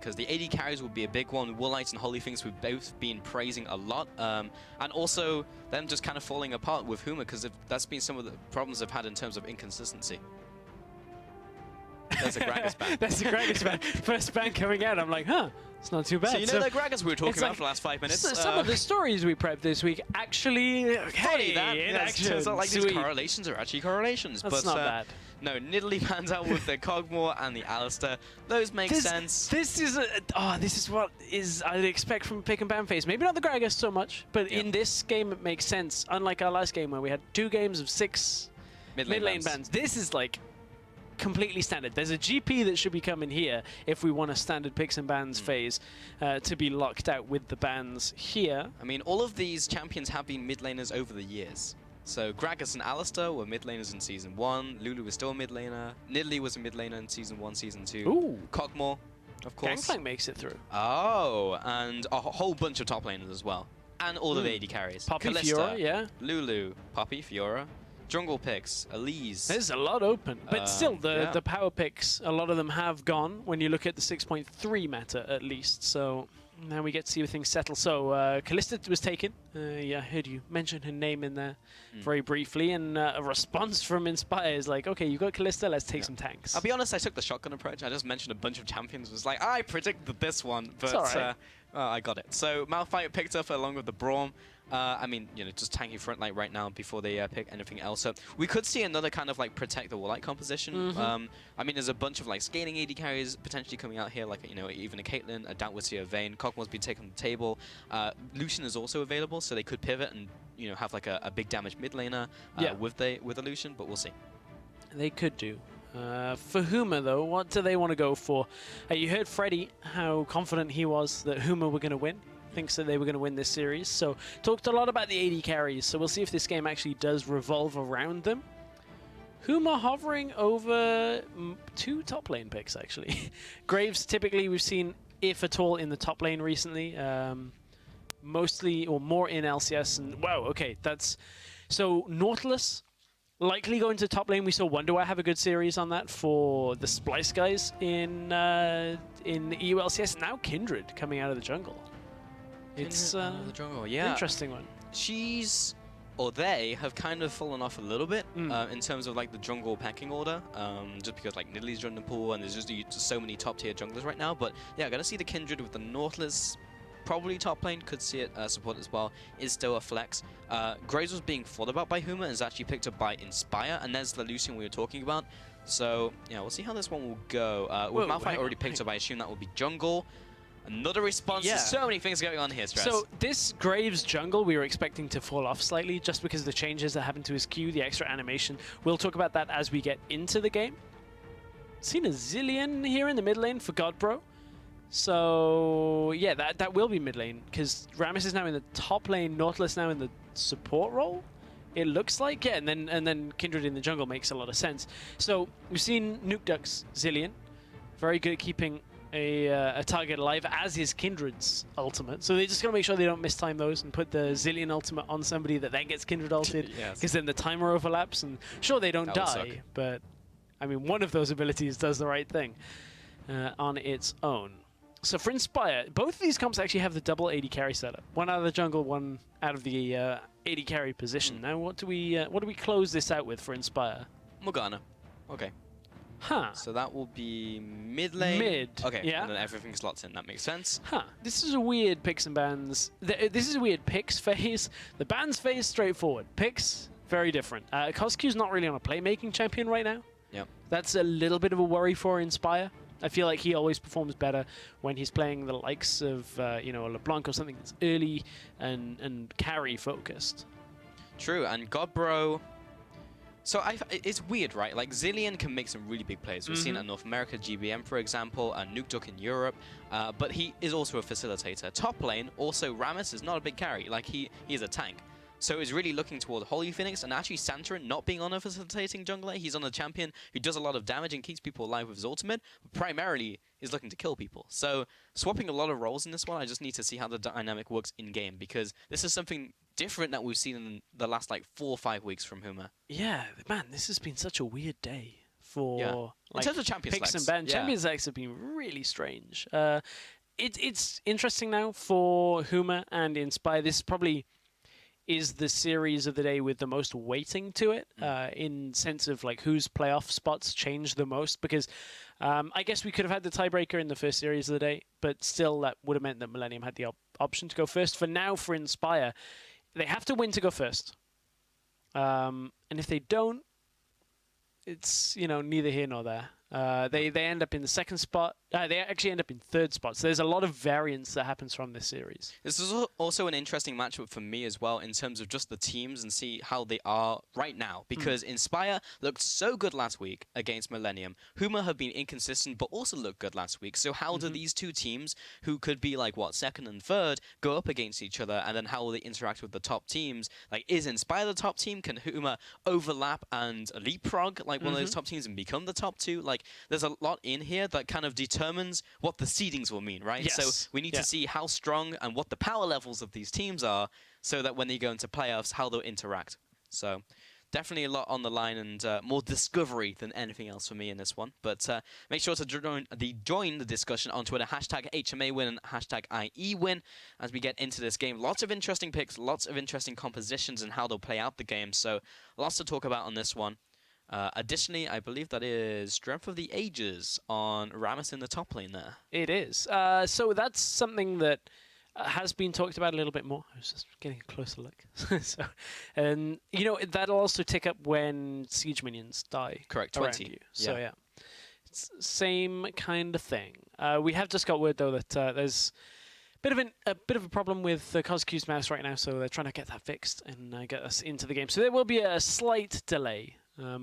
because the AD carries will be a big one. Woolites and Holyfinks we've both been praising a lot, and also them just kind of falling apart with HUMA, because that's been some of the problems they've had in terms of inconsistency. There's a Gragas ban. That's a Gragas ban. First ban coming out, I'm like, huh, it's not too bad. So you know the Gragas we were talking about for the last 5 minutes? Some of the stories we prepped this week actually, funny that in action. Turns out like these correlations are actually correlations. That's not bad. No, Nidalee bans out with the Cogmore and the Alistair. Those make sense. This is what I'd expect from pick and ban phase. Maybe not the Gragas so much, but in this game it makes sense. Unlike our last game where we had 2 games of 6 mid lane bans. This is like completely standard. There's a GP that should be coming here if we want a standard picks and bans phase to be locked out with the bans here. I mean, all of these champions have been mid laners over the years. So Gragas and Alistair were mid laners in Season 1. Lulu was still a mid laner. Nidalee was a mid laner in Season 1, Season 2. Ooh. Cogmore, of course. Gangplank makes it through. Oh, and a whole bunch of top laners as well. And all of the AD carries. Poppy, Kalista, Fiora, yeah. Lulu, Poppy, Fiora. Jungle picks, Elise. There's a lot open, but still, the power picks, a lot of them have gone when you look at the 6.3 meta at least. So now we get to see things settle. So Kalista was taken. Yeah, I heard you mention her name in there very briefly, and a response from Inspire is like, okay, you got Kalista, let's take some tanks. I'll be honest, I took the shotgun approach. I just mentioned a bunch of champions. Was like, I predicted this one, but I got it. So Malphite picked up along with the Braum. I mean, you know, just tanky front light right now before they pick anything else. So we could see another kind of like protect the Woolite composition. I mean, there's a bunch of like scaling AD carries potentially coming out here, like, you know, even a Caitlyn, a Doubtwitty, a Vayne. Cogmore's been taken on the table. Lucian is also available, so they could pivot and, you know, have like a big damage mid laner with the Lucian, but we'll see. They could do. For HUMA, though, what do they want to go for? You heard Freddy, how confident he was that HUMA were going to win. Thinks that they were going to win this series. So talked a lot about the AD carries. So we'll see if this game actually does revolve around them. HUMA hovering over 2 top lane picks, actually. Graves, typically we've seen, if at all, in the top lane recently. Mostly, or more in LCS. And wow, okay, that's... So Nautilus, likely going to top lane. We saw Wonderware have a good series on that for the Splice guys in EULCS. Now Kindred coming out of the jungle. It's the jungle, yeah. Interesting one. She's, or they, have kind of fallen off a little bit in terms of like the jungle pecking order, just because like Nidalee's joined the pool and there's just so many top tier junglers right now. But yeah, gonna see the Kindred with the Nautilus. Probably top lane, could see it support as well, is still a flex. Graves was being thought about by HUMA and is actually picked up by Inspire, and there's the Lucian we were talking about. So yeah, we'll see how this one will go. With Malphite already picked up, I assume that will be jungle. Another response. There's so many things going on here, Stress. So this Graves jungle we were expecting to fall off slightly just because of the changes that happened to his Q, the extra animation. We'll talk about that as we get into the game. Seen a Zilean here in the mid lane for Godbro. So yeah, that will be mid lane because Rammus is now in the top lane, Nautilus now in the support role. It looks like, yeah, and then Kindred in the jungle makes a lot of sense. So we've seen Nuke Duck's Zilean, very good at keeping a target alive, as is Kindred's ultimate. So they just gotta make sure they don't mistime those and put the Zilean ultimate on somebody that then gets Kindred ulted, because then the timer overlaps and sure they don't die, but I mean one of those abilities does the right thing on its own. So for Inspire, both of these comps actually have the double AD carry setup. One out of the jungle, one out of the AD carry position. Now what do we close this out with for Inspire? Morgana. Okay. Huh. So that will be mid lane. Mid. Okay. Yeah. And then everything slots in. That makes sense. Huh. This is a weird picks and bans. This is a weird picks phase. The bans phase, straightforward. Picks, very different. Cosq's not really on a playmaking champion right now. Yep. That's a little bit of a worry for Inspire. I feel like he always performs better when he's playing the likes of, you know, a LeBlanc or something that's early and carry focused. True. And Godbro... So it's weird, right? Like, Zilean can make some really big plays. We've seen it in North America, GBM, for example, and Nuke Duck in Europe. But he is also a facilitator. Top lane, also, Rammus is not a big carry. Like, he is a tank. So he's really looking toward Holy Phoenix, and actually Santorin not being on a facilitating jungler. He's on a champion who does a lot of damage and keeps people alive with his ultimate, but primarily is looking to kill people. So swapping a lot of roles in this one, I just need to see how the dynamic works in-game, because this is something different that we've seen in the last, like, 4 or 5 weeks from HUMA. Yeah, man, this has been such a weird day for in terms of Champions picks and Leagues. bans. Champions Leagues have been really strange. It's interesting now for HUMA and Inspire. This probably is the series of the day with the most weighting to it, in sense of like whose playoff spots change the most. Because I guess we could have had the tiebreaker in the first series of the day, but still that would have meant that Millennium had the option to go first. For now, for Inspire, they have to win to go first. And if they don't, it's, you know, neither here nor there. They end up in the second spot. They actually end up in third spot. So there's a lot of variance that happens from this series. This is also an interesting matchup for me as well in terms of just the teams and see how they are right now. Because Inspire looked so good last week against Millennium. HUMA have been inconsistent but also looked good last week. So how do these two teams, who could be like, what, second and third, go up against each other? And then how will they interact with the top teams? Like, is Inspire the top team? Can HUMA overlap and leapfrog like one of those top teams and become the top two? Like, there's a lot in here that kind of determines what the seedings will mean, right? Yes. So we need to see how strong and what the power levels of these teams are so that when they go into playoffs, how they'll interact. So definitely a lot on the line and more discovery than anything else for me in this one. But make sure to join the discussion on Twitter, #HMAWin and #IEWin as we get into this game. Lots of interesting picks, lots of interesting compositions and how they'll play out the game. So lots to talk about on this one. Additionally, I believe that is Strength of the Ages on Rammus in the top lane there. It is. So that's something that has been talked about a little bit more. I was just getting a closer look. So, and you know, that'll also tick up when siege minions die. Correct, around 20. You. So yeah, it's same kind of thing. We have just got word though that there's a bit of a problem with CosQ's mouse right now, so they're trying to get that fixed and get us into the game. So there will be a slight delay.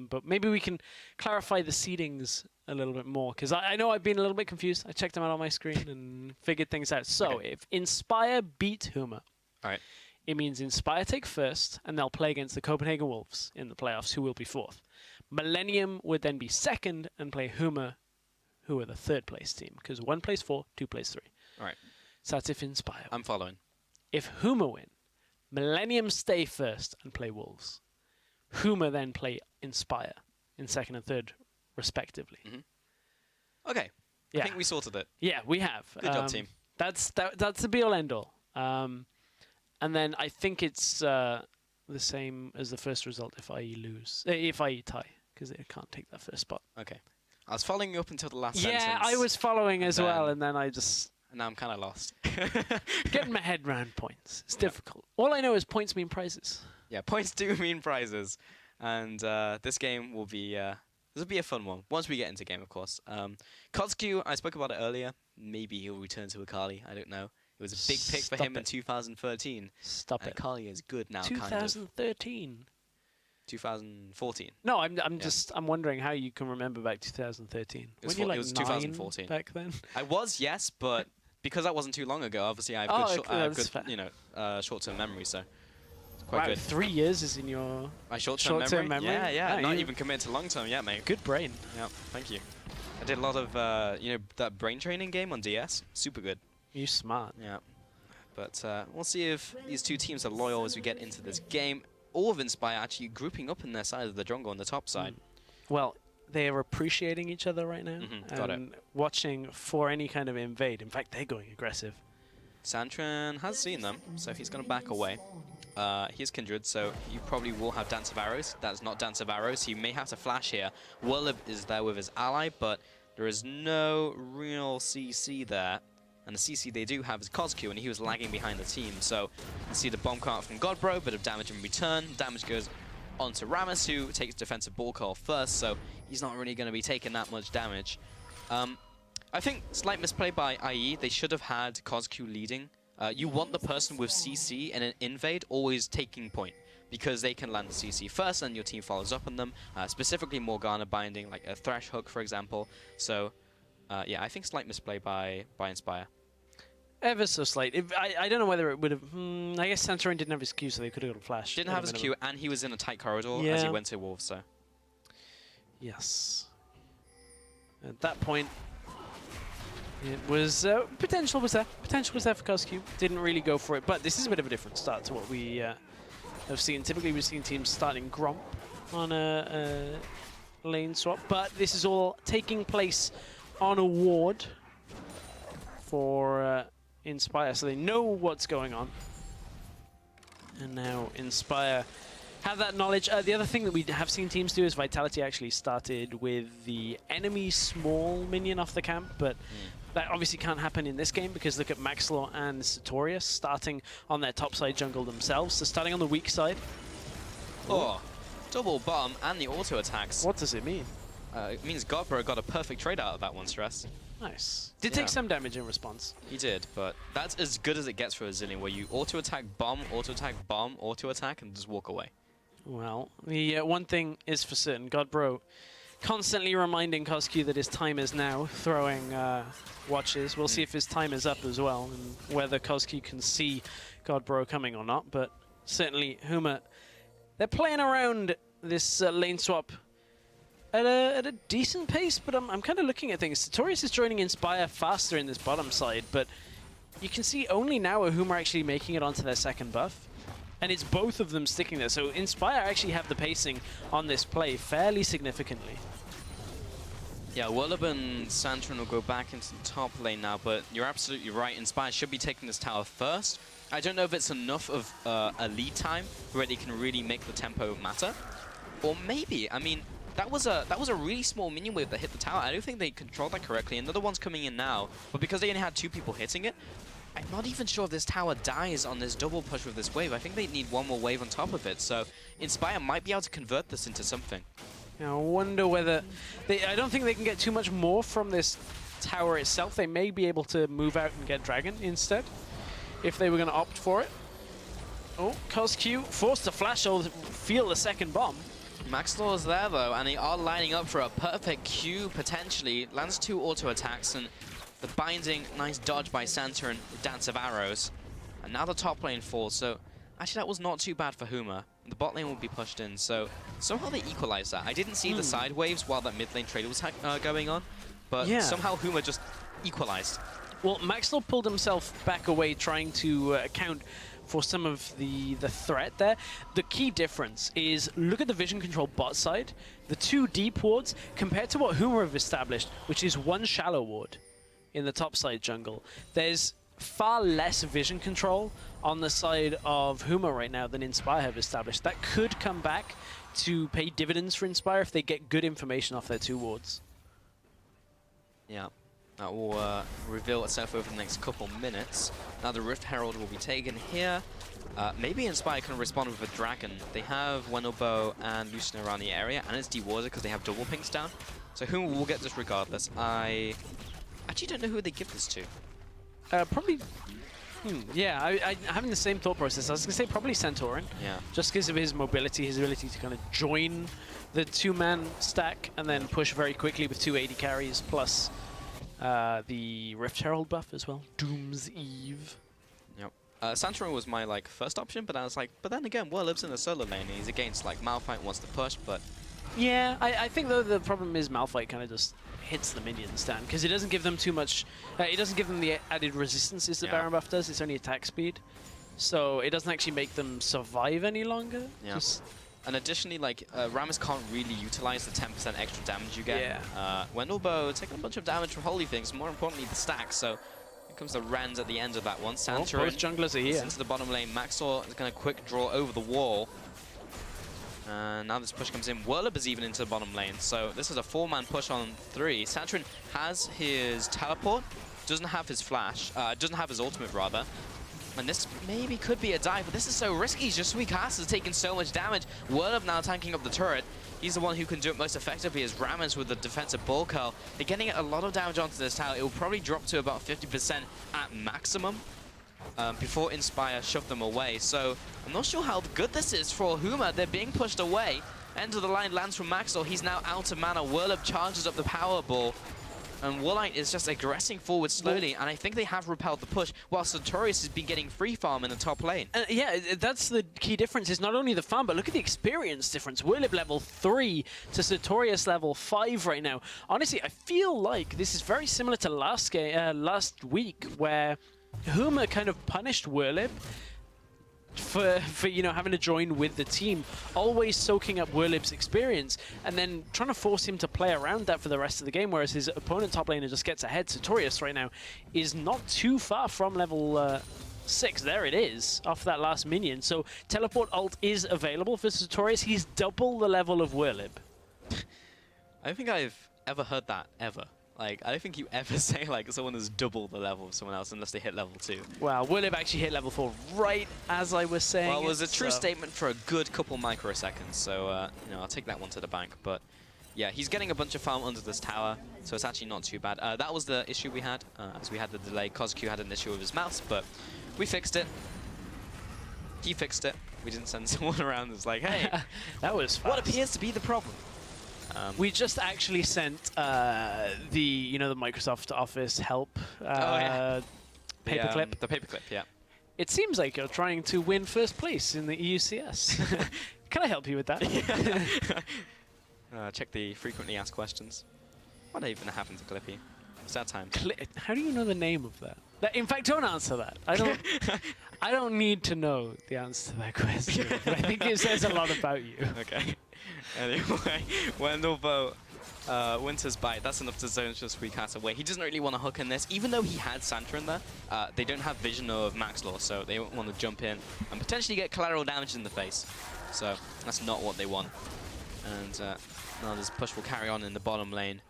But maybe we can clarify the seedings a little bit more, because I know I've been a little bit confused. I checked them out on my screen and figured things out. So if Inspire beat HUMA, it means Inspire take first, and they'll play against the Copenhagen Wolves in the playoffs, who will be fourth. Millennium would then be second and play HUMA, who are the third place team, because one plays 4, 2 plays 3. All right. So that's if Inspire win. I'm following. If HUMA win, Millennium stay first and play Wolves. HUMA then play Inspire in second and third, respectively. Okay. Yeah. I think we sorted it. Yeah, we have. Good job, team. That's the be-all, end-all. And then I think it's the same as the first result if IE lose. If IE tie, because they can't take that first spot. Okay. I was following you up until the last sentence. Yeah, I was following as well, and then I just... Now I'm kind of lost. Getting my head around points. It's difficult. All I know is points mean prizes. Yeah, points do mean prizes. And this game will be... this will be a fun one, once we get into game, of course. KosQ, I spoke about it earlier. Maybe he'll return to Akali. I don't know. It was a big pick for him in 2013. Stop it. Akali is good now, 2013. 2014. No, I'm wondering how you can remember back 2013. It was, When you like it was 9 2014. back then. I was, yes, but because that wasn't too long ago, obviously I have good, short-term memory, so it's quite good. 3 years is in your My short-term memory? Yeah, yeah. Oh, Not even committed to long-term yet, mate. Good brain. Yeah, thank you. I did a lot of, that brain training game on DS. Super good. You smart. Yeah. But we'll see if these two teams are loyal as we get into this game. All of Inspire actually grouping up in their side of the jungle on the top side. Well, they are appreciating each other right now got and watching for any kind of invade. In fact, they're going aggressive. Santran has seen them, so he's going to back away. Here's Kindred, so you probably will have Dance of Arrows. That's not Dance of Arrows. He may have to flash here. Wurlib is there with his ally, but there is no real CC there. And the CC they do have is KosQ, and he was lagging behind the team. So you see the bomb cart from Godbro, bit of damage in return. Damage goes onto Rammus, who takes defensive ball call first, so he's not really going to be taking that much damage. I think slight misplay by IE. They should have had KosQ leading. You want the person with CC and an invade always taking point, because they can land the CC first and your team follows up on them, specifically Morgana binding, like a Thresh hook, for example. So, yeah, I think slight misplay by Inspire. Ever so slight. I don't know whether it would have... I guess Santorin didn't have his Q, so they could have got a flash. Didn't have his Q, and he was in a tight corridor as he went to Wolves, so... Yes. At that point, it was... potential was there. Potential was there for KosQ. Didn't really go for it, but this is a bit of a different start to what we have seen. Typically, we've seen teams starting Gromp on a lane swap, but this is all taking place on a ward for Inspire, so they know what's going on. And now Inspire have that knowledge. The other thing that we have seen teams do is Vitality actually started with the enemy small minion off the camp, but that obviously can't happen in this game because look at Maxlaw and Sartorius starting on their top side jungle themselves, so starting on the weak side. Oh, double bomb and the auto attacks. What does it mean? It means Godbro got a perfect trade out of that one, Stress. Nice. Did take some damage in response. He did, but that's as good as it gets for a Zillion, where you auto-attack, bomb, auto-attack, and just walk away. Well, the one thing is for certain, Godbro constantly reminding Cosq that his time is now, throwing watches. We'll see if his time is up as well, and whether Cosq can see Godbro coming or not, but certainly HUMA, they're playing around this lane swap at a decent pace, but I'm kind of looking at things. Sartorius is joining Inspire faster in this bottom side, but you can see only now are HUMA actually making it onto their second buff. And it's both of them sticking there. So Inspire actually have the pacing on this play fairly significantly. Yeah, Willab and Santron will go back into the top lane now, but you're absolutely right. Inspire should be taking this tower first. I don't know if it's enough of a lead time where they can really make the tempo matter. Or maybe, I mean, that was a really small minion wave that hit the tower. I don't think they controlled that correctly. Another one's coming in now, but because they only had 2 people hitting it, I'm not even sure if this tower dies on this double push with this wave. I think they need one more wave on top of it, so Inspire might be able to convert this into something. I wonder whether... I don't think they can get too much more from this tower itself. They may be able to move out and get Dragon instead, if they were going to opt for it. Oh, Cosq forced to flash or feel the second bomb. Maxlaw is there though, and they are lining up for a perfect Q potentially. Lands 2 auto attacks, and the binding, nice dodge by Santa and Dance of Arrows. And now the top lane falls, so actually that was not too bad for HUMA. The bot lane will be pushed in, so somehow they equalized that. I didn't see the side waves while that mid lane trade was going on, but somehow HUMA just equalized. Well, Maxlaw pulled himself back away trying to account for some of the threat there. The key difference is, look at the vision control bot side. The 2 deep wards compared to what HUMA have established, which is 1 shallow ward in the top side jungle. There's far less vision control on the side of HUMA right now than Inspire have established. That could come back to pay dividends for Inspire if they get good information off their 2 wards. Yeah. That will reveal itself over the next couple minutes. Now the Rift Herald will be taken here. Maybe Inspire can respond with a Dragon. They have Wendelbow and Lucina around the area, and it's dewarded because they have double pinks down. So HUMA will get this regardless. I actually don't know who they give this to. Probably... yeah, I'm having the same thought process. I was going to say probably Centauran. Yeah. Just because of his mobility, his ability to kind of join the 2-man stack and then push very quickly with 2 AD carries plus... the Rift Herald buff as well. Doom's Eve. Yep. Santorin was my first option, but I was like, but then again, Willab's in the solo lane. And he's against Malphite, wants to push, but yeah, I think though the problem is Malphite kind of just hits the minions down because it doesn't give them too much. It doesn't give them the added resistances the Baron buff does. It's only attack speed, so it doesn't actually make them survive any longer. Yeah. And additionally, Rammus can't really utilize the 10% extra damage you get. Yeah. Wendelbow taking a bunch of damage from Holy Things, more importantly the stack, so here comes the Rend at the end of that one. Santa both junglers are here. Into the bottom lane. Maxlaw is going to quick draw over the wall. Now this push comes in. Willab is even into the bottom lane, so this is a 4-man push on 3. Santrin has his teleport, doesn't have his flash, doesn't have his ultimate rather. And this maybe could be a dive, but this is so risky. He's just weak cast is taking so much damage. Willab now tanking up the turret. He's the one who can do it most effectively as Rammus with the defensive ball curl. They're getting a lot of damage onto this tower. It will probably drop to about 50% at maximum before Inspire shove them away. So I'm not sure how good this is for HUMA. They're being pushed away. End of the line lands from Maxwell. He's now out of mana. Willab charges up the power ball. And Woolite is just aggressing forward slowly, and I think they have repelled the push, while Sartorius has been getting free farm in the top lane. Yeah, that's the key difference, is not only the farm, but look at the experience difference. Willab level 3 to Sartorius level 5 right now. Honestly, I feel like this is very similar to last week, where HUMA kind of punished Willab for you know, having to join with the team, always soaking up Werlib's experience and then trying to force him to play around that for the rest of the game, whereas his opponent top laner just gets ahead. Sartorius right now is not too far from level 6. There it is, off that last minion. So teleport ult is available for Sartorius. He's double the level of Werlib. I don't think I've ever heard that, ever. Like, I don't think you ever say, like, someone is double the level of someone else unless they hit level 2. Wow, Werlib actually hit level 4 right as I was saying. Well, it was a true statement for a good couple microseconds, so, you know, I'll take that one to the bank. But, yeah, he's getting a bunch of farm under this tower, so it's actually not too bad. That was the issue we had, as we had the delay. KOZQ had an issue with his mouse, but we fixed it. He fixed it. We didn't send someone around that's like, hey, that was fast. What appears to be the problem? We just actually sent the Microsoft Office help paperclip. The paperclip, yeah. It seems like you're trying to win first place in the EUCS. Can I help you with that? Check the frequently asked questions. What even happened to Clippy? Sad times. How do you know the name of that? In fact, don't answer that. I don't. I don't need to know the answer to that question. But I think it says a lot about you. Okay. Anyway, Wendelbo, Winter's Bite. That's enough to zone just 3 cats away. He doesn't really want to hook in this, even though he had Santa in there. They don't have vision of Max Law, so they don't want to jump in and potentially get collateral damage in the face. So that's not what they want. And now this push will carry on in the bottom lane.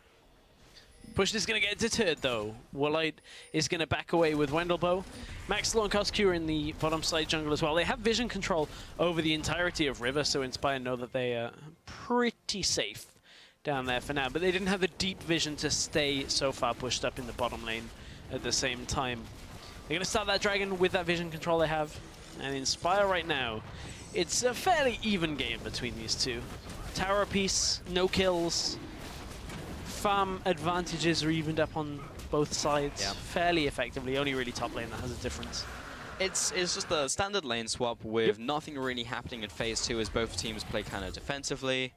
Push is going to get deterred, though. Woolite is going to back away with Wendelbo. Max Law and KOZQ are in the bottom side jungle as well. They have vision control over the entirety of River, so Inspire know that they are pretty safe down there for now. But they didn't have the deep vision to stay so far pushed up in the bottom lane at the same time. They're going to start that dragon with that vision control they have. And Inspire right now, it's a fairly even game between these two. Tower apiece, no kills. Farm advantages are evened up on both sides fairly effectively. Only really top lane that has a difference. It's just a standard lane swap with nothing really happening in phase 2 as both teams play kind of defensively.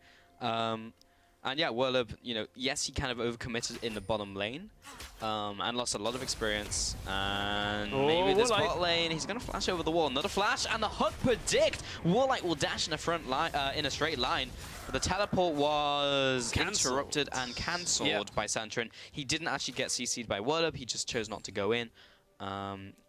And yeah, Werlib, you know, yes, he kind of overcommitted in the bottom lane and lost a lot of experience. And maybe this bot lane, he's going to flash over the wall. Another flash, and the hook predict. Warlight will dash in a front line, in a straight line. But the teleport was interrupted and cancelled by Santrin. He didn't actually get CC'd by Werlib, he just chose not to go in.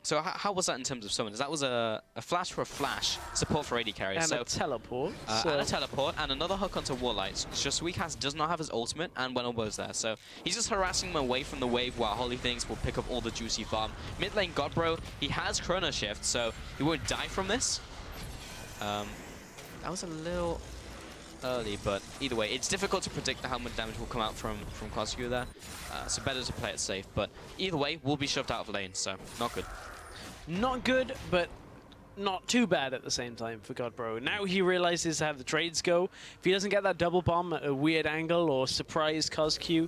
So how was that in terms of summons? That was a flash for a flash, support for AD carry. And so, a teleport. And a teleport, and another hook onto Warlight. Just Weakcast does not have his ultimate, and Wendelbo's there. So he's just harassing him away from the wave while Holy Things will pick up all the juicy farm. Mid lane Godbro, he has Chrono Shift, so he won't die from this. That was a little early, but either way, it's difficult to predict how much damage will come out from KOZQ there. So better to play it safe, but either way, we'll be shoved out of lane, so not good. Not good, but not too bad at the same time for Godbro. Now he realizes how the trades go. If he doesn't get that double bomb at a weird angle or surprise KOZQ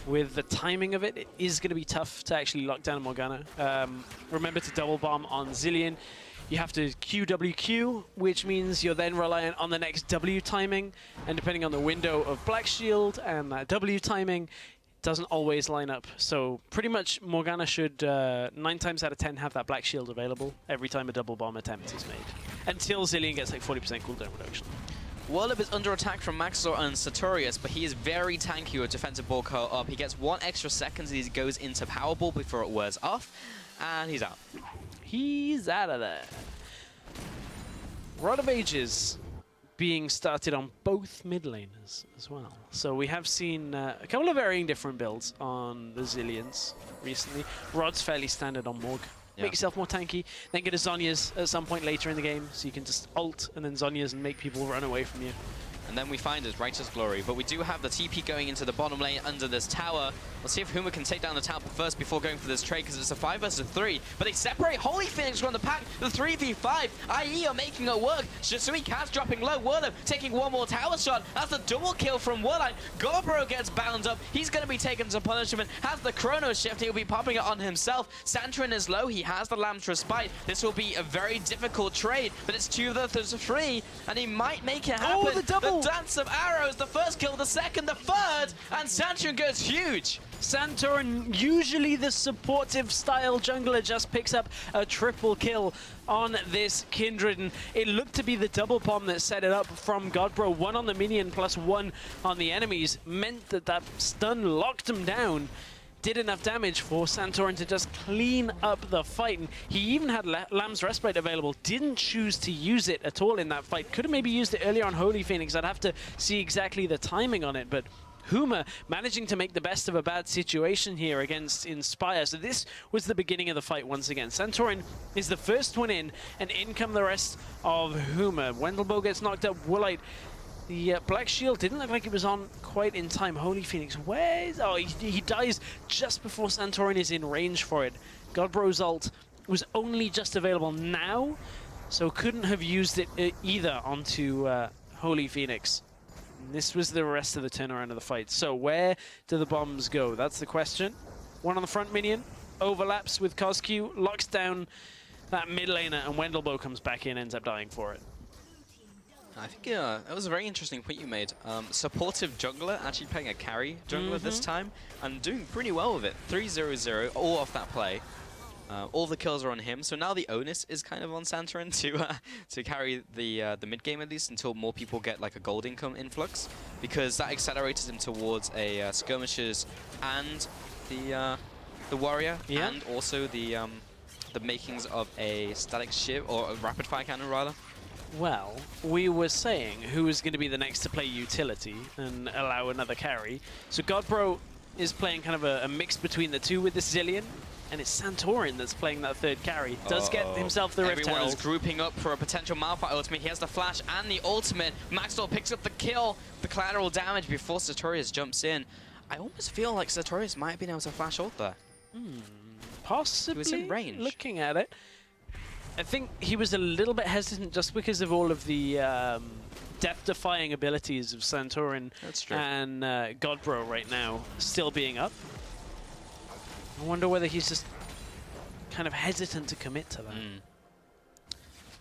with the timing of it, it is going to be tough to actually lock down Morgana. Remember to double bomb on Zilean. You have to QWQ, which means you're then reliant on the next W timing, and depending on the window of Black Shield and that W timing, it doesn't always line up. So pretty much Morgana should 9 times out of 10 have that Black Shield available every time a double bomb attempt is made, until Zilean gets like 40% cooldown reduction. Werlib is under attack from Maxor and Sartorius, but he is very tanky with defensive ball up. He gets 1 extra second as he goes into Power Ball before it wears off, and he's out. He's out of there. Rod of Ages being started on both mid laners as well. So we have seen a couple of varying different builds on the Zileans recently. Rod's fairly standard on Morg. Make yourself more tanky, then get a Zhonya's at some point later in the game, so you can just ult and then Zhonya's and make people run away from you. And then we find his Righteous Glory, but we do have the TP going into the bottom lane under this tower. Let's see if HUMA can take down the tower first before going for this trade, because it's a 5 versus 3. But they separate. Holy Phoenix run the pack. The 3v5. IE are making it work. Shisui Cat's dropping low. Werlib taking 1 more tower shot. That's a double kill from Warlight. Gorbro gets bound up. He's going to be taken to punishment. Has the Chrono Shift. He'll be popping it on himself. Santrin is low. He has the Lamb's Respite. This will be a very difficult trade, but it's 2 versus 3, and he might make it happen. Oh, the double! dance of arrows. The first kill, the second, the third, and Santorin goes huge. Santorin, usually the supportive style jungler, just picks up a triple kill on this Kindred, and it looked to be the double bomb that set it up from Godbro. 1 on the minion plus 1 on the enemies meant that that stun locked him down. Did enough damage for Santorin to just clean up the fight, and he even had Lamb's Respite available, didn't choose to use it at all in that fight. Could have maybe used it earlier on Holy Phoenix. I'd have to see exactly the timing on it, but HUMA managing to make the best of a bad situation here against Inspire. So this was the beginning of the fight once again. Santorin is the first one in, and in come the rest of HUMA. Wendelbo gets knocked up. Woolite, the Black Shield didn't look like it was on quite in time. Holy Phoenix, where is... Oh, he dies just before Santorin is in range for it. Godbro's ult was only just available now, so couldn't have used it either onto Holy Phoenix. And this was the rest of the turnaround of the fight. So where do the bombs go? That's the question. 1 on the front minion, overlaps with Cosq, locks down that mid laner, and Wendelbo comes back in, ends up dying for it. I think that was a very interesting point you made. Supportive jungler actually playing a carry jungler this time and doing pretty well with it. 3-0-0, all off that play. All the kills are on him, so now the onus is kind of on Santorin to carry the mid game at least until more people get like a gold income influx, because that accelerated him towards a skirmishes and the warrior, and also the makings of a static shiv or a rapid fire cannon rather. Well, we were saying who was going to be the next to play utility and allow another carry. So Godbro is playing kind of a mix between the two with this Zilean, and it's Santorin that's playing that third carry. Does get himself the Rift Everyone Herald. is grouping up for a potential Malphite ultimate. He has the flash and the ultimate. Maxwell picks up the kill, the collateral damage before Sartorius jumps in. I almost feel like Sartorius might have been able to flash ult there. Possibly. He was in range. Looking at it, I think he was a little bit hesitant just because of all of the death-defying abilities of Santorin and Godbro right now still being up. I wonder whether he's just kind of hesitant to commit to that.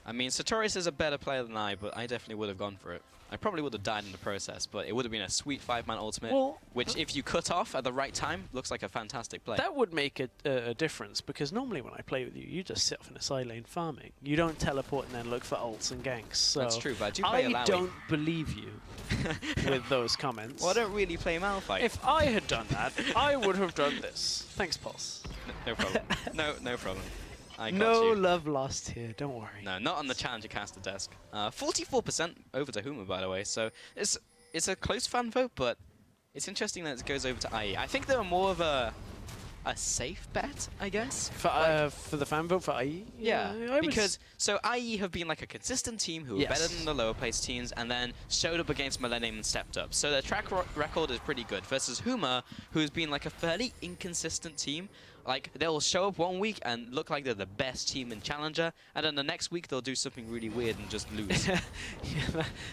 I mean, Sartorius is a better player than I, but I definitely would have gone for it. I probably would have died in the process, but it would have been a sweet 5-man ultimate, which if you cut off at the right time, looks like a fantastic play. That would make a difference, because normally when I play with you, you just sit off in a side lane farming. You don't teleport and then look for ults and ganks. So that's true, but I do play I don't believe you with those comments. Well, I don't really play Malphite. If I had done that, I would have done this. Thanks, Pulse. No problem. no problem. No love lost here, don't worry. No, not on the Challenger caster desk. 44% over to HUMA, by the way, so it's a close fan vote, but it's interesting that it goes over to IE. I think they were more of a safe bet, I guess. For the fan vote for IE? Yeah, because so IE have been like a consistent team who are better than the lower place teams, and then showed up against Millennium and stepped up. So their track record is pretty good, versus HUMA, who's been like a fairly inconsistent team. Like, they'll show up one week and look like they're the best team in Challenger, and then the next week they'll do something really weird and just lose. Yeah,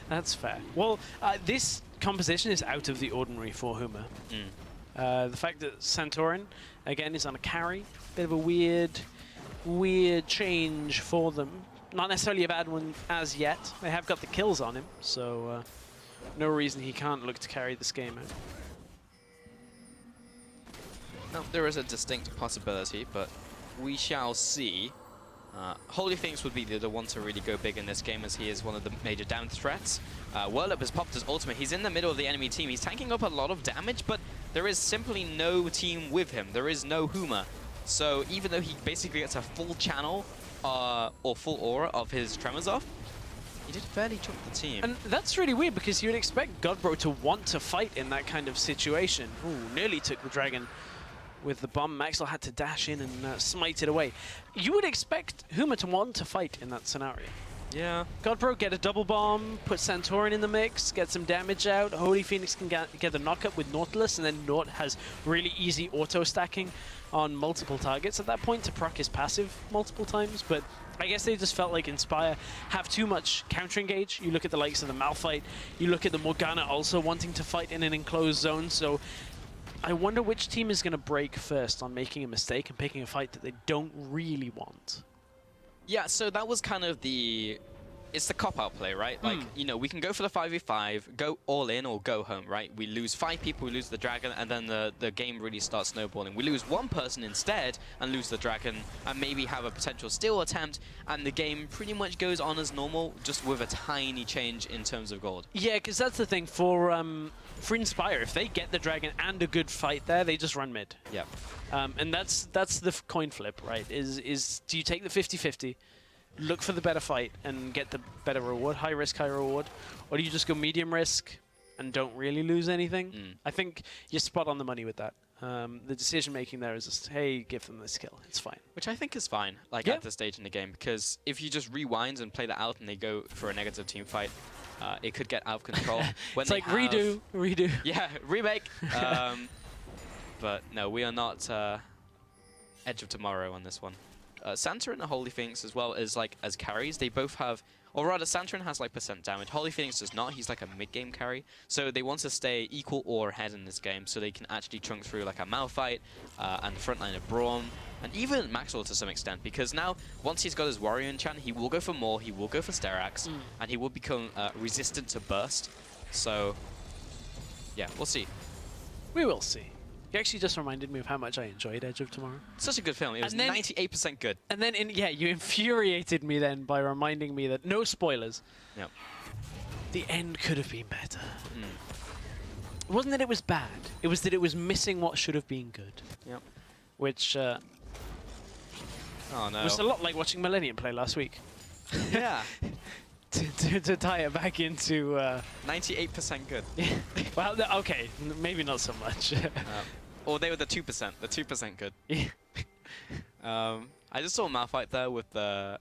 that's fair. Well, this composition is out of the ordinary for HUMA. The fact that Santorin, again, is on a carry, bit of a weird change for them. Not necessarily a bad one as yet. They have got the kills on him, so no reason he can't look to carry this game out. No, there is a distinct possibility, but we shall see. Holy Phoenix would be the one to really go big in this game, as he is one of the major damage threats. Whirlup has popped his ultimate. He's in the middle of the enemy team. He's tanking up a lot of damage, but there is simply no team with him. There is no HUMA. So even though he basically gets a full channel or full aura of his Tremors off, he did fairly choke the team. And that's really weird, because you'd expect Godbro to want to fight in that kind of situation. Ooh, nearly took the dragon with the bomb. Maxwell had to dash in and smite it away. You would expect HUMA to want to fight in that scenario. Yeah. Godbro get a double bomb, put Santorin in the mix, get some damage out. Holy Phoenix can get the knockup with Nautilus, and then Naut has really easy auto-stacking on multiple targets at that point to proc his passive multiple times. But I guess they just felt like Inspire have too much counter-engage. You look at the likes of the Malphite, you look at the Morgana also wanting to fight in an enclosed zone, so I wonder which team is going to break first on making a mistake and picking a fight that they don't really want. Yeah, so that was kind of the it's the cop-out play, right? Like, you know, we can go for the 5v5, go all in or go home, right? We lose 5 people, we lose the dragon, and then the game really starts snowballing. We lose 1 person instead and lose the dragon, and maybe have a potential steal attempt, and the game pretty much goes on as normal, just with a tiny change in terms of gold. Yeah, because that's the thing for Inspire. If they get the dragon and a good fight there, they just run mid. Yeah. And that's the coin flip, right? Is do you take the 50-50, look for the better fight and get the better reward, high risk, high reward, or do you just go medium risk and don't really lose anything? I think you're spot on the money with that. The decision making there is just, hey, give them the skill. It's fine. Which I think is fine, like at this stage in the game, because if you just rewind and play that out and they go for a negative team fight, it could get out of control. When it's like redo. Yeah, remake. But no, we are not Edge of Tomorrow on this one. Santorin and Holy Phoenix as well as carries. They both have, or rather, Santorin has like % damage. Holy Phoenix does not. He's like a mid-game carry. So they want to stay equal or ahead in this game, so they can actually trunk through like a Malphite and the front line of Braum, and even Maxwell to some extent. Because now, once he's got his Warrior enchant, he will go for more. He will go for Sterax, and he will become resistant to burst. So yeah, we'll see. We will see. You actually just reminded me of how much I enjoyed Edge of Tomorrow. Such a good film. It was 98% good. And then, you infuriated me then by reminding me that, no spoilers, Yep. the end could have been better. It wasn't that it was bad. It was that it was missing what should have been good. Yep. Which Oh no. was a lot like watching Millennium play last week. Yeah. to tie it back into... 98% good. Well, okay, maybe not so much. Or they were the 2%. The 2% good. Yeah. I just saw Malphite there with the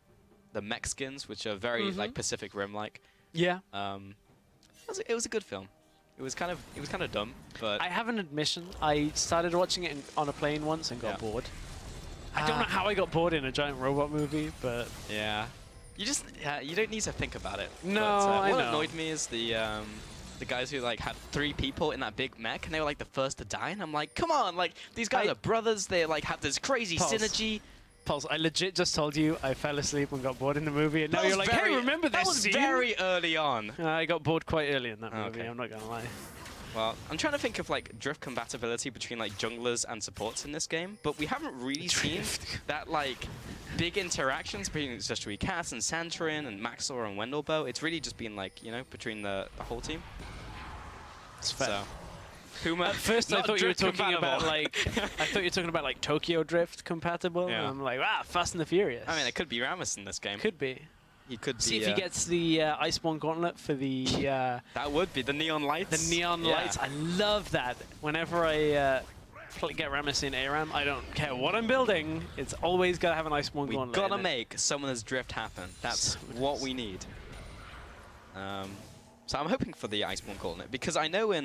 mech skins, which are very like Pacific Rim-like. Yeah. It was a good film. It was kind of dumb, but I have an admission. I started watching it on a plane once and got bored. I don't know how I got bored in a giant robot movie, but yeah. You don't need to think about it. No, but, what I know. annoyed me is the guys who like had 3 people in that big mech and they were like the first to die, and I'm like, come on, like these guys are brothers. They like have this crazy synergy. Pulse, I legit just told you I fell asleep and got bored in the movie, and now you're like, hey, remember this scene? That was very early on. I got bored quite early in that movie. Okay. I'm not gonna lie. Well, I'm trying to think of like drift compatibility between like junglers and supports in this game, but we haven't really seen that like big interactions between especially Cass and Santorin and Maxor and Wendelbo. It's really just been like, you know, between the whole team. It's fair. So, Huma, at first I thought you were talking about compatible. like Tokyo Drift compatible. Yeah. And I'm like, Fast and the Furious. I mean, it could be Rammus in this game. Could be. He could See be, if he gets the Iceborne Gauntlet for the... that would be the neon lights. The neon lights. I love that. Whenever I get Rammus in ARAM, I don't care what I'm building. It's always got to have an Iceborne Gauntlet. We've got to make Summoner's Drift happen. That's what we need. So I'm hoping for the Iceborne Gauntlet, because I know in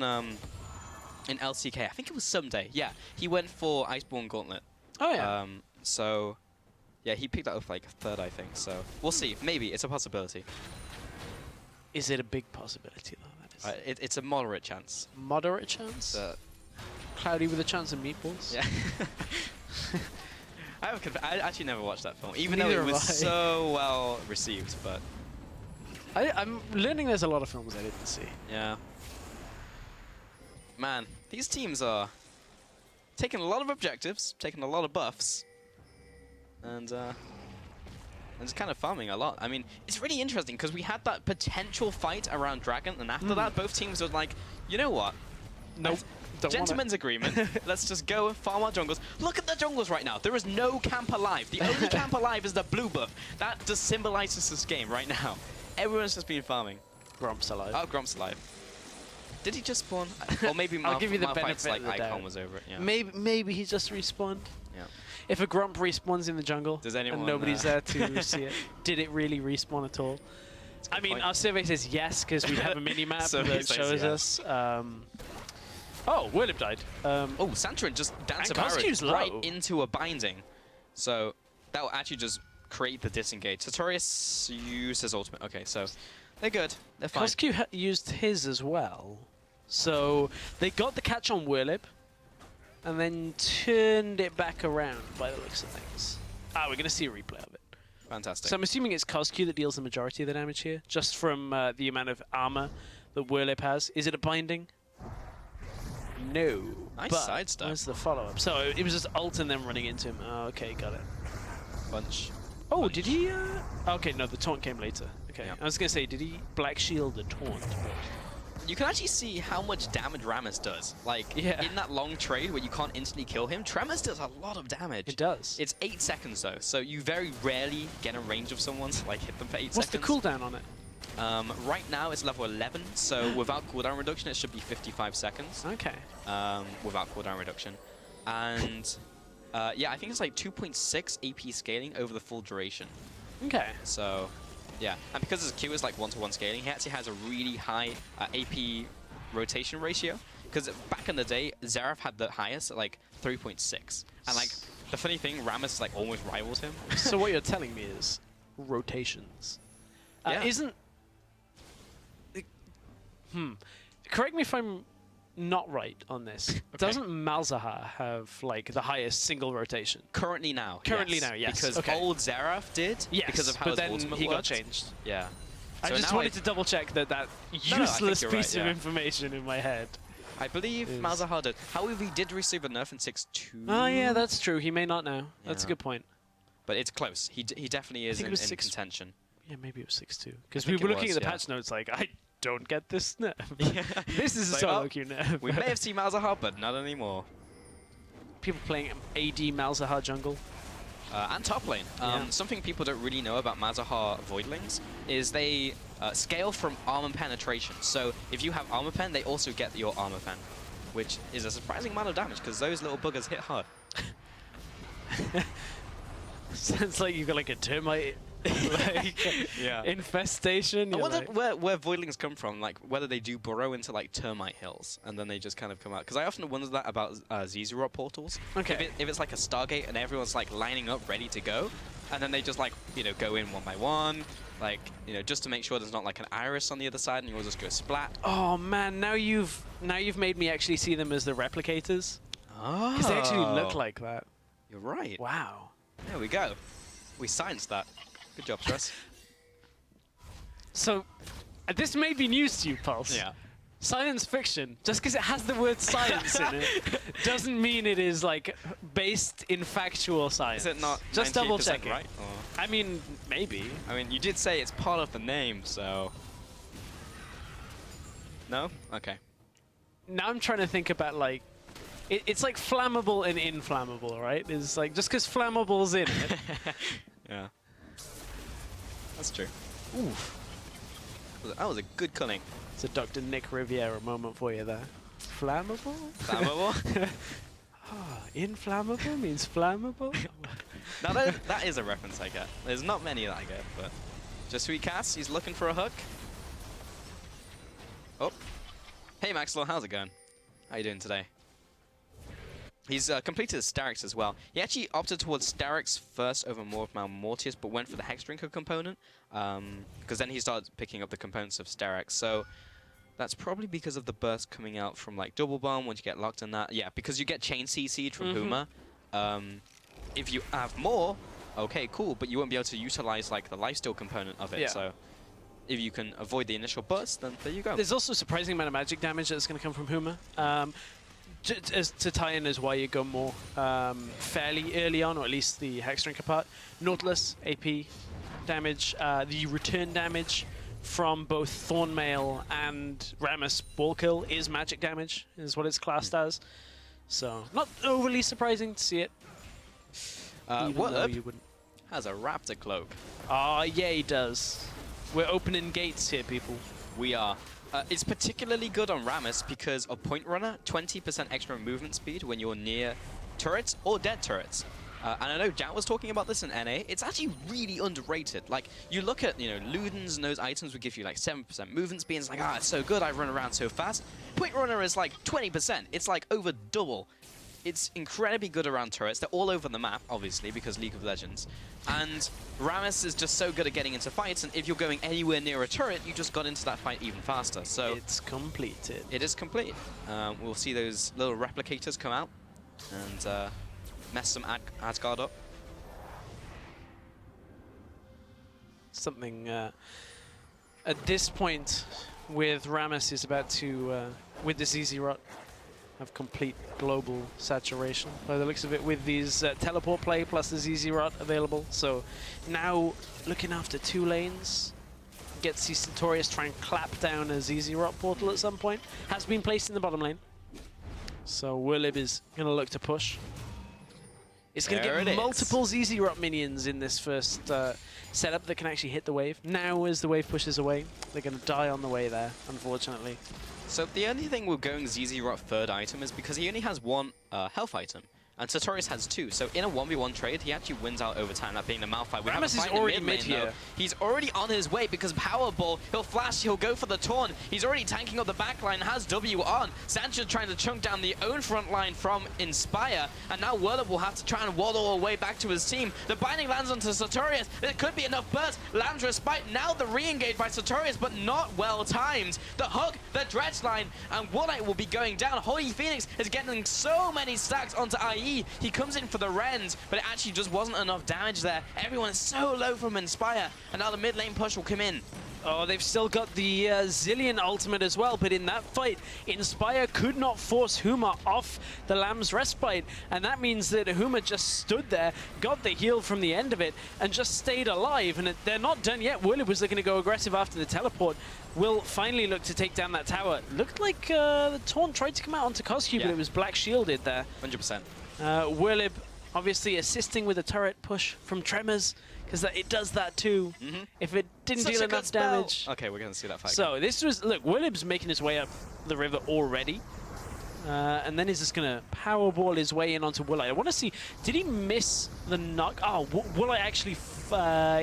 LCK, I think it was Someday, yeah, he went for Iceborne Gauntlet. Oh, yeah. So... yeah, he picked that up like 3rd, I think, so we'll see. Maybe. It's a possibility. Is it a big possibility, though? That is It's a moderate chance. Moderate chance? Cloudy with a chance of meatballs? Yeah. I actually never watched that film, even though it was so well received, but... I'm learning there's a lot of films I didn't see. Yeah. Man, these teams are taking a lot of objectives, taking a lot of buffs, and it's kind of farming a lot. I mean, it's really interesting because we had that potential fight around Dragon, and after that, both teams were like, you know what? Nope. Gentleman's agreement. Let's just go and farm our jungles. Look at the jungles right now. There is no camp alive. The only camp alive is the blue buff. That just symbolizes this game right now. Everyone's just been farming. Grump's alive. Oh, Grump's alive. Did he just spawn? Or maybe I'll give you the Malphite's benefit of the icon doubt. was over it. Yeah. Maybe he just respawned. Yeah. If a Grump respawns in the jungle Does anyone, and nobody's there to see it, did it really respawn at all? I mean, point. our survey says yes, because we have a mini-map Survey that says shows yes. us. Oh, Whirlip died. Oh, Santorin just danced a Koskew's barrage right low. into a binding. So that will actually just create the disengage. Sartorius used his ultimate. Okay, so they're good. They're fine. Koskew used his as well. So they got the catch on Whirlip and then turned it back around by the looks of things. We're going to see a replay of it. Fantastic. So I'm assuming it's CosQ that deals the majority of the damage here, just from the amount of armor that Whirlip has. Is it a binding? No. Nice but sidestep. where's the follow-up? So it was just ult and then running into him. Oh, okay, got it. Bunch. Oh, Bunch. did he? Okay, no, the taunt came later. Okay, Yeah. I was gonna say, did he Black Shield the taunt? You can actually see how much damage Rammus does. Like, Yeah. in that long trade where you can't instantly kill him, Tremors does a lot of damage. It does. It's 8 seconds though, so you very rarely get a range of someone to like hit them for 8 What's seconds. the cooldown on it? Right now it's level 11, so without cooldown reduction it should be 55 seconds. Okay. Without cooldown reduction. And yeah, I think it's like 2.6 AP scaling over the full duration. Okay. So yeah, and because his Q is like 1-to-1 scaling, he actually has a really high AP rotation ratio. Because back in the day, Xerath had the highest at like 3.6. And like, the funny thing, Rammus like almost rivals him. So what you're telling me is rotations. Yeah. Isn't... Correct me if I'm not right on this. Okay. Doesn't Malzahar have like the highest single rotation? Currently now, Currently now, yes. Because Okay. old Xerath did, Yes, because of how but his then ultimate he got worked. changed. Yeah. I So just now wanted to double check that I think useless you're piece right, of yeah. information in my head. I believe Is- Malzahar did. However, he did receive a nerf in 6.2. Oh yeah, that's true. He may not know. That's a Yeah. good point. But it's close. He definitely is think it in was 6. contention. Yeah, maybe it was 6-2. Because think we were it looking was, at the yeah. patch notes like, I don't get this nerf. Yeah. This is a Like, solo oh, queue nerf. We may have seen Malzahar, but not anymore. People playing AD Malzahar jungle. And top lane. Yeah. Something people don't really know about Malzahar Voidlings is they scale from armor penetration. So if you have armor pen, they also get your armor pen, which is a surprising amount of damage because those little buggers hit hard. Sounds like you've got like a termite like, Yeah. infestation. I You're wonder like- where Voidlings come from, like whether they do burrow into like termite hills and then they just kind of come out. Because I often wonder that about Zizurot portals. Okay. If it's like a Stargate and everyone's like lining up ready to go, and then they just like, you know, go in one by one, like, you know, just to make sure there's not like an iris on the other side and you'll just go splat. Oh man, now you've made me actually see them as the replicators. Oh. Because they actually look like that. You're right. Wow. There we go. We scienced that. Good job, Stress. So, this may be news to you, Pulse. Yeah. Science fiction, just because it has the word science in it, doesn't mean it is like based in factual science. Is it not Just double 98% checking. right? Or- I mean, maybe. I mean, you did say it's part of the name, so... No? Okay. Now I'm trying to think about like, it's like flammable and inflammable, right? It's like just because flammable's in it. Yeah. That's true. Oof. That was a good culling. It's a Dr. Nick Riviera moment for you there. Flammable? Flammable? Inflammable means flammable? Now that is a reference I get. There's not many that I get, but... Just sweet Cass, he's looking for a hook. Oh. Hey Maxwell, how's it going? How you doing today? He's completed his Starix as well. He actually opted towards Starix first over more of Mortius, but went for the Hex Drinker component, because then he started picking up the components of Starix. So that's probably because of the burst coming out from like Double Bomb once you get locked in that. Yeah, because you get Chain CC'd from HUMA. If you have more, okay, cool, but you won't be able to utilize like the lifesteal component of it. Yeah. So if you can avoid the initial burst, then there you go. There's also a surprising amount of magic damage that's going to come from HUMA. To tie in as why you go more fairly early on, or at least the Hex Drinker part. Nautilus, AP damage, the return damage from both Thornmail and Rammus Ball Kill is magic damage, is what it's classed as. So, not overly surprising to see it. Even though What you wouldn't. has a Raptor cloak? Ah, yeah, he does. We're opening gates here, people. We are. It's particularly good on Rammus because of Point Runner, 20% extra movement speed when you're near turrets or dead turrets. And I know Jack was talking about this in NA. It's actually really underrated. Like, you look at, you know, Ludens and those items would give you like 7% movement speed. It's like, ah, it's so good, I run around so fast. Point Runner is like 20%. It's like over double. It's incredibly good around turrets. They're all over the map, obviously, because League of Legends. And Rammus is just so good at getting into fights, and if you're going anywhere near a turret, you just got into that fight even faster. So It's completed. it is complete. We'll see those little replicators come out and mess some Asgard up. something at this point with Rammus is about to, with the ZZ Rot, have complete global saturation by the looks of it with these teleport play plus the ZZ Rot available. So now looking after 2 lanes, gets the Sartorius try and clap down a ZZ Rot portal at some point. Has been placed in the bottom lane. So Willib is going to look to push. It's going to get multiple ZZ Rot minions in this first setup that can actually hit the wave. Now as the wave pushes away, they're going to die on the way there, unfortunately. So the only thing with going ZZ Rot third item is because he only has 1 health item. And Sartorius has 2, so in a 1v1 trade, he actually wins out over time, that being the Malphite. Rammus is already mid here. Though. He's already on his way because Powerball, he'll flash, he'll go for the taunt. He's already tanking up the back line, has W on. Sanchez trying to chunk down the own front line from Inspire, and now Whirlip will have to try and waddle away back to his team. The binding lands onto Sartorius. There could be enough burst. Lands respite. Now the re-engage by Sartorius, but not well timed. The hook, the dredge line, and Woolite will be going down. Holy Phoenix is getting so many stacks onto IE. He comes in for the Rends, but it actually just wasn't enough damage there. Everyone is so low from Inspire, and now the mid lane push will come in. Oh, they've still got the Zillion ultimate as well, but in that fight, Inspire could not force HUMA off the Lamb's Respite, and that means that HUMA just stood there, got the heal from the end of it, and just stayed alive, and they're not done yet. Willie was looking to go aggressive after the teleport. Will finally look to take down that tower. Looked like the taunt tried to come out onto Coscu, but it was black shielded there. 100%. Willib obviously assisting with a turret push from Tremors, because it does that too. If it didn't deal enough damage. Okay, we're going to see that fight. So this was, look, Willib's making his way up the river already. And then he's just going to powerball his way in onto Woolite. I want to see, did he miss the knock? Oh, Woolite actually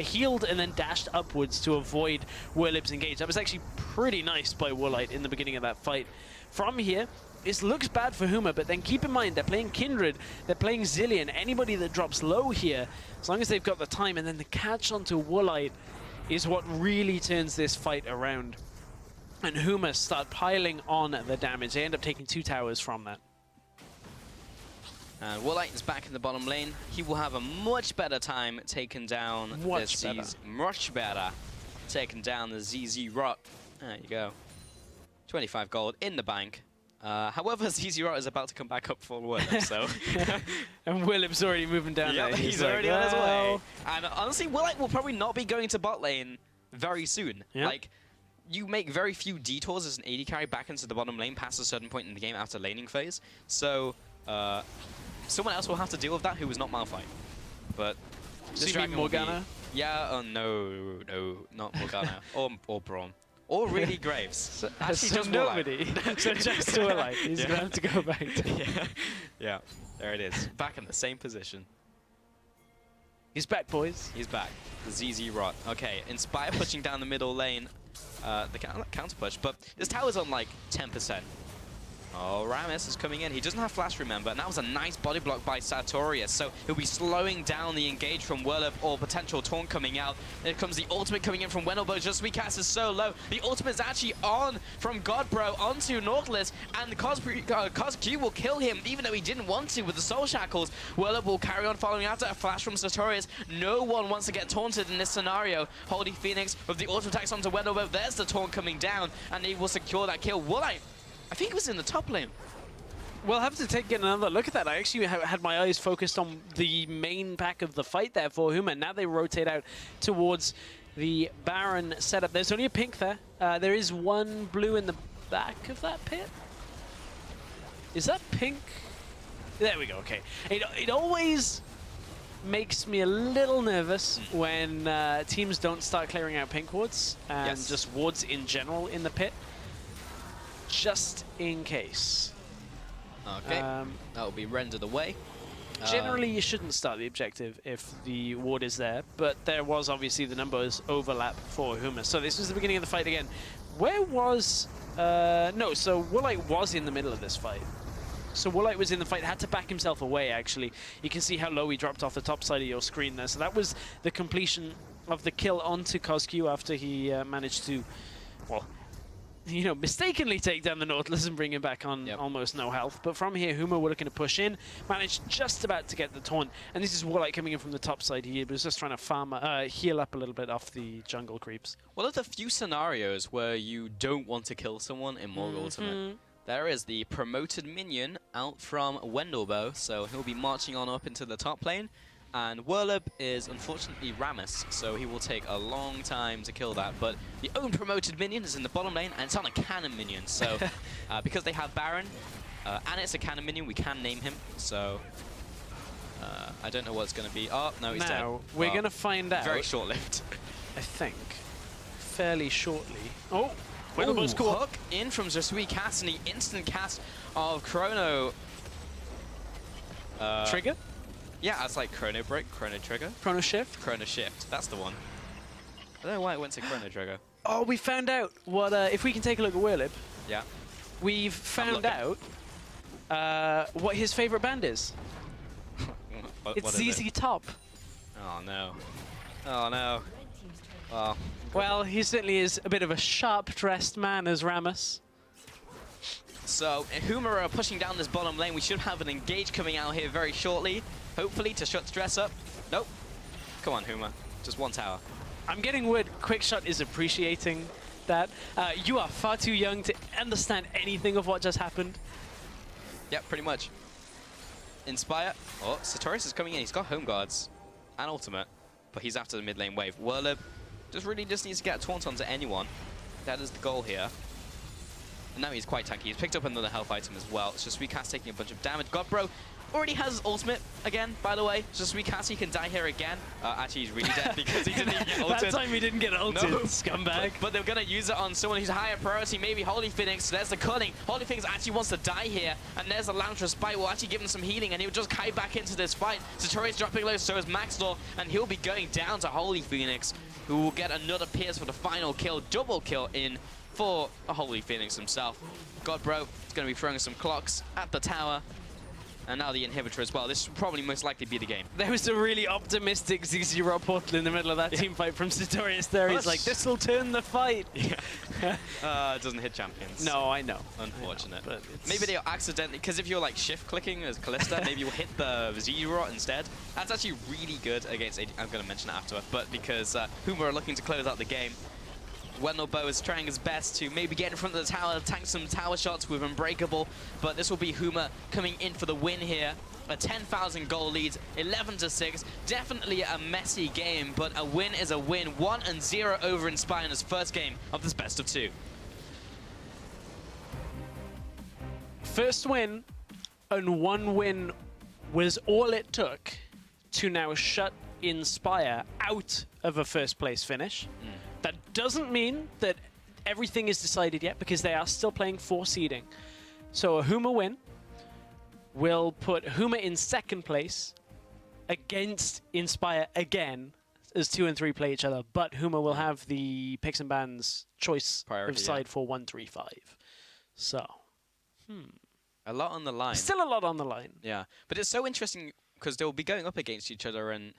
healed and then dashed upwards to avoid Willib's engage. That was actually pretty nice by Woolite in the beginning of that fight. From here, this looks bad for HUMA, but then keep in mind they're playing Kindred, they're playing Zillion. Anybody that drops low here, as long as they've got the time, and then the catch onto Woolite is what really turns this fight around. And HUMA start piling on the damage. They end up taking 2 towers from that. And Woolite is back in the bottom lane. He will have a much better time taking down much better taking down the ZZ Rot. There you go. 25 gold in the bank. However, ZZ Rot is about to come back up for Willip, so... And Willip's already moving down there. He's already on his way. And honestly, Woolite will probably not be going to bot lane very soon. Like, you make very few detours as an AD carry back into the bottom lane past a certain point in the game after laning phase. So, someone else will have to deal with that who was not Malphite. But... So you mean Morgana? Yeah, oh no, not Morgana. or Braum. Or really Graves. So just nobody. So just Woolite. He's going to have to go back to... Yeah, there it is. Back in the same position. He's back, boys. He's back. The ZZ Rot. Okay, Inspire pushing down the middle lane. The counter push, but this tower's on like 10%. Oh, Rammus is coming in. He doesn't have flash, remember, and that was a nice body block by Sartorius, so he'll be slowing down the engage from Whirlip or potential taunt coming out. Here comes the ultimate coming in from Wendelbo. Just Recast is so low. The ultimate is actually on from Godbro onto Nautilus, and Cosq will kill him, even though he didn't want to with the Soul Shackles. Whirlip will carry on following after a flash from Sartorius. No one wants to get taunted in this scenario. Holy Phoenix with the ultimate attacks onto Wendelbo. There's the taunt coming down, and he will secure that kill. Woolite, I think it was in the top lane. We'll have to get another look at that. I actually had my eyes focused on the main pack of the fight there for HUMA. Now they rotate out towards the Baron setup. There's only a pink there. There is one blue in the back of that pit. Is that pink? There we go, okay. It always makes me a little nervous when teams don't start clearing out pink wards and just wards in general in the pit. Just in case. Okay, that will be rendered away. Generally, you shouldn't start the objective if the ward is there, but there was obviously the numbers overlap for HUMA. So this was the beginning of the fight again. Where was... no, so Woolite was in the middle of this fight. So Woolite was in the fight, had to back himself away, actually. You can see how low he dropped off the top side of your screen there. So that was the completion of the kill onto Cosq after he managed to... Well, you know, mistakenly take down the Nautilus and bring him back on almost no health. But from here, HUMA were looking to push in, managed just about to get the taunt. And this is Warlight coming in from the top side here, but was just trying to farm, heal up a little bit off the jungle creeps. One of the few scenarios where you don't want to kill someone in Morg Ultimate. There is the promoted minion out from Wendelbo, so he'll be marching on up into the top lane. And Werlib is unfortunately Rammus, so he will take a long time to kill that. But the own promoted minion is in the bottom lane, and it's on a cannon minion. So because they have Baron, and it's a cannon minion, we can name him. So I don't know what it's going to be. Oh, no, he's dead. Now, we're going to find out. Very short-lived. I think. Fairly shortly. Oh! Wendelbo's hook in from Jesui cast, and the instant cast of Chrono. Trigger? Yeah, that's like Chrono Break, Chrono Trigger. Chrono Shift? Chrono Shift, that's the one. I don't know why it went to Chrono Trigger. Oh, we found out what, if we can take a look at Werlib. Yeah. We've found out what his favorite band is. It's ZZ Top. Oh no. Oh no. Oh. Well, he certainly is a bit of a sharp-dressed man as Rammus. So, HUMA are pushing down this bottom lane. We should have an engage coming out here very shortly, hopefully, to shut stress up. Nope. Come on, HUMA. Just one tower. I'm getting word QuickShot is appreciating that. You are far too young to understand anything of what just happened. Yeah, pretty much. Inspire. Oh, Sartorius is coming in. He's got home guards and ultimate, but he's after the mid lane wave. Werlib really just needs to get a taunt onto anyone. That is the goal here. And now he's quite tanky. He's picked up another health item as well. It's just Suicast taking a bunch of damage. Godbro already has his ultimate again, by the way. Just Suicast, he can die here again. Actually, he's really dead because he didn't even get ulted. That time he didn't get ulted, no. Scumbag. But they're going to use it on someone who's higher priority, maybe Holy Phoenix. There's the cutting. Holy Phoenix actually wants to die here. And there's a Lantras Bite. Will actually give him some healing, and he'll just kite back into this fight. Satori's dropping low, so is Maxlaw, and he'll be going down to Holy Phoenix, who will get another Pierce for the final kill. Double kill in for a Holy Phoenix himself. Godbro is going to be throwing some clocks at the tower. And now the inhibitor as well. This will probably most likely be the game. There was a really optimistic ZZ Rob portal in the middle of that team fight from Sartorius there. He's like, this will turn the fight. Yeah. It doesn't hit champions. No, I know. Unfortunate. I know, maybe they'll accidentally, because if you're like shift clicking as Callista, maybe you'll hit the Z-Rot instead. That's actually really good against AD. I'm going to mention it after, but because HUMA are looking to close out the game. Wendelbo is trying his best to maybe get in front of the tower, tank some tower shots with Unbreakable, but this will be HUMA coming in for the win here. A 10,000 goal lead, 11-6. Definitely a messy game, but a win is a win. 1-0 over Inspire in his first game of this best of 2. First win, and one win was all it took to now shut Inspire out of a first place finish. That doesn't mean that everything is decided yet, because they are still playing for seeding. So a HUMA win will put HUMA in second place against Inspire again, as 2 and 3 play each other. But HUMA will have the picks and bans choice priority, of side for 1-3-5. So, a lot on the line. Still a lot on the line. Yeah, but it's so interesting because they'll be going up against each other, and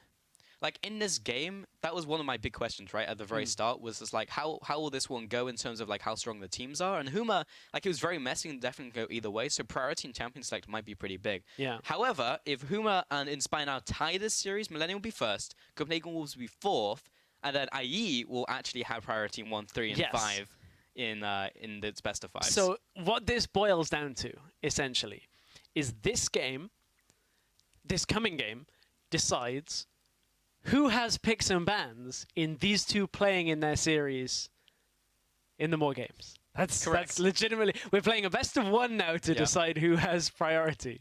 like in this game, that was one of my big questions, right, at the very start, was just like, how will this one go in terms of like how strong the teams are? And HUMA, like, it was very messy and definitely go either way, so priority and champion select might be pretty big. Yeah. However, if HUMA and Inspire now tie this series, Millennium will be first, Copenhagen Wolves will be fourth, and then IE will actually have priority in 1, 3, and 5 in its best of 5s. So what this boils down to, essentially, is this game, this coming game, decides who has picks and bans in these two playing in their series in the more games. That's correct. That's legitimately, we're playing a best of 1 now to decide who has priority.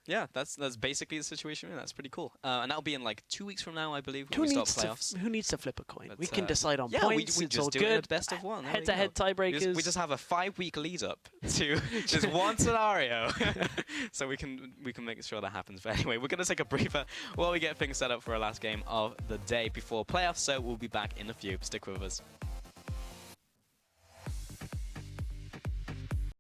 Yeah, that's basically the situation. That's pretty cool. And that'll be in like 2 weeks from now, I believe, when we start playoffs. Who needs to flip a coin? But we can decide on we points. It's just all do good. It best of 1. Head-to-head tiebreakers. We just have a 5-week lead up to just one scenario, so we can make sure that happens. But anyway, we're gonna take a breather while we get things set up for our last game of the day before playoffs. So we'll be back in a few. Stick with us.